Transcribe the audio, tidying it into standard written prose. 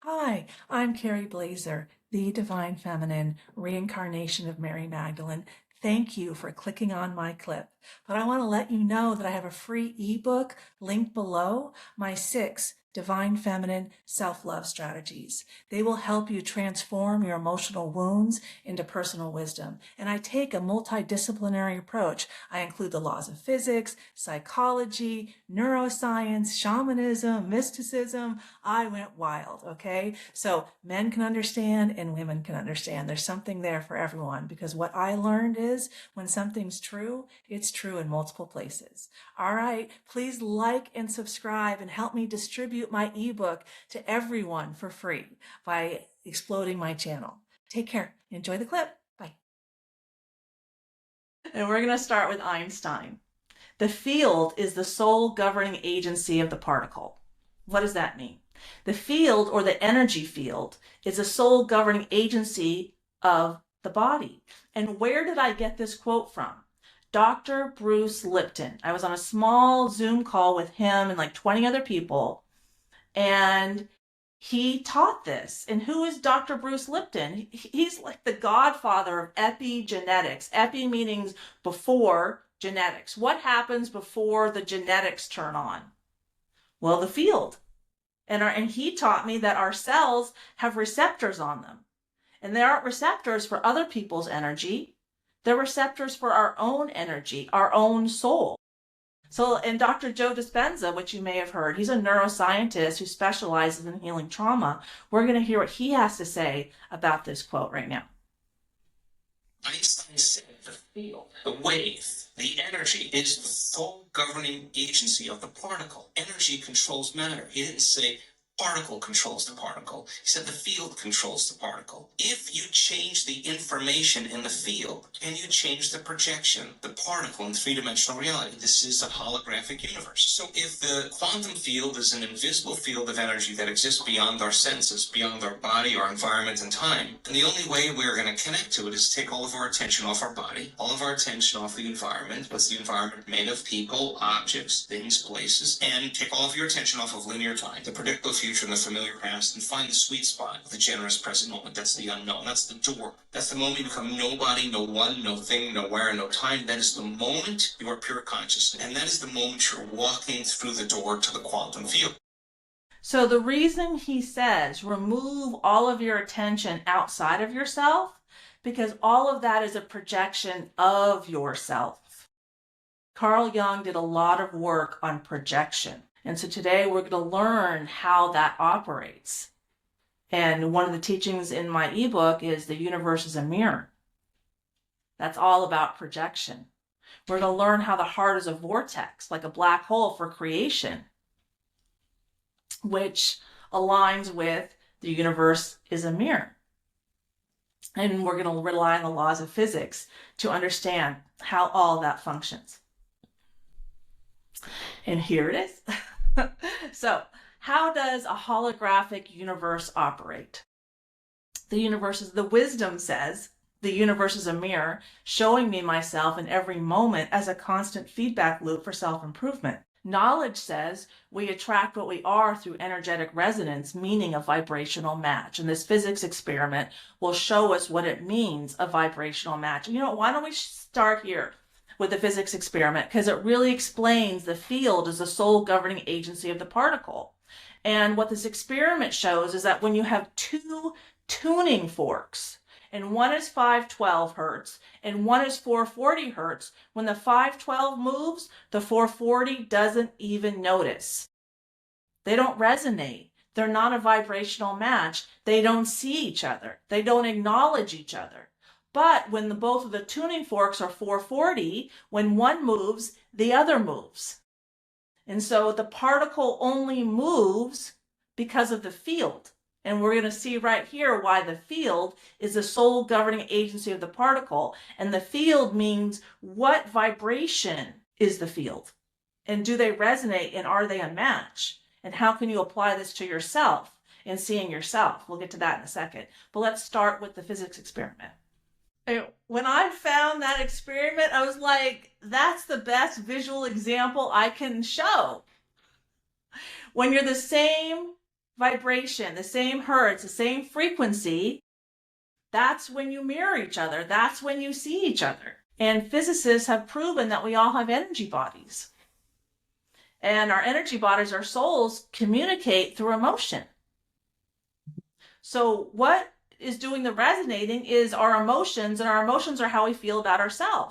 Hi, I'm Carrie Blazer, the Divine Feminine, reincarnation of Mary Magdalene. Thank you for clicking on my clip. But I want to let you know that I have a free ebook linked below, my 6 Divine Feminine self-love strategies. They will help you transform your emotional wounds into personal wisdom. And I take a multidisciplinary approach. I include the laws of physics, psychology, neuroscience, shamanism, mysticism. I went wild, okay? So men can understand and women can understand. There's something there for everyone because what I learned is when something's true, it's true in multiple places. All right, please like and subscribe and help me distribute my ebook to everyone for free by exploding my channel. Take care. Enjoy the clip. Bye. And we're going to start with Einstein. The field is the sole governing agency of the particle. What does that mean? The field, or the energy field, is the sole governing agency of the body. And where did I get this quote from? Dr. Bruce Lipton. I was on a small Zoom call with him and like 20 other people, and he taught this. And who is Dr. Bruce Lipton? He's like the godfather of epigenetics. Epi meaning before, genetics. What happens before the genetics turn on? Well, the field. And he taught me that our cells have receptors on them. And they aren't receptors for other people's energy. They're receptors for our own energy, our own soul. So, and Dr. Joe Dispenza, which you may have heard, he's a neuroscientist who specializes in healing trauma. We're going to hear what he has to say about this quote right now. Einstein said the field, the wave, the energy is the sole governing agency of the particle. Energy controls matter. He didn't say particle controls the particle. He said the field controls the particle. If you change the information in the field and you change the projection, the particle in three-dimensional reality, this is a holographic universe. So if the quantum field is an invisible field of energy that exists beyond our senses, beyond our body, our environment, and time, then the only way we're going to connect to it is take all of our attention off our body, all of our attention off the environment. What's the environment made of? People, objects, things, places, and take all of your attention off of linear time, the predictable future, and the familiar past, and find the sweet spot of the generous present moment. That's the unknown. That's the door. That's the moment you become nobody, no one, no thing, nowhere, no time. That is the moment you are pure consciousness. And that is the moment you're walking through the door to the quantum field. So the reason he says remove all of your attention outside of yourself, because all of that is a projection of yourself. Carl Jung did a lot of work on projection. And so today we're going to learn how that operates. And one of the teachings in my ebook is the universe is a mirror. That's all about projection. We're going to learn how the heart is a vortex, like a black hole for creation, which aligns with the universe is a mirror. And we're going to rely on the laws of physics to understand how all that functions. And here it is. So, how does a holographic universe operate? The wisdom says, the universe is a mirror, showing me myself in every moment as a constant feedback loop for self-improvement. Knowledge says we attract what we are through energetic resonance, meaning a vibrational match. And this physics experiment will show us what it means, a vibrational match. You know, why don't we start here with the physics experiment, because it really explains the field is the sole governing agency of the particle. And what this experiment shows is that when you have two tuning forks, and one is 512 hertz and one is 440 hertz, when the 512 moves, the 440 doesn't even notice. They don't resonate. They're not a vibrational match. They don't see each other. They don't acknowledge each other. But when both of the tuning forks are 440, when one moves, the other moves. And so the particle only moves because of the field. And we're going to see right here why the field is the sole governing agency of the particle. And the field means what vibration is the field? And do they resonate, and are they a match? And how can you apply this to yourself and seeing yourself? We'll get to that in a second. But let's start with the physics experiment. When I found that experiment, I was like, that's the best visual example I can show. When you're the same vibration, the same hertz, the same frequency, that's when you mirror each other. That's when you see each other. And physicists have proven that we all have energy bodies. And our energy bodies, our souls, communicate through emotion. So what is doing the resonating is our emotions, and our emotions are how we feel about ourselves.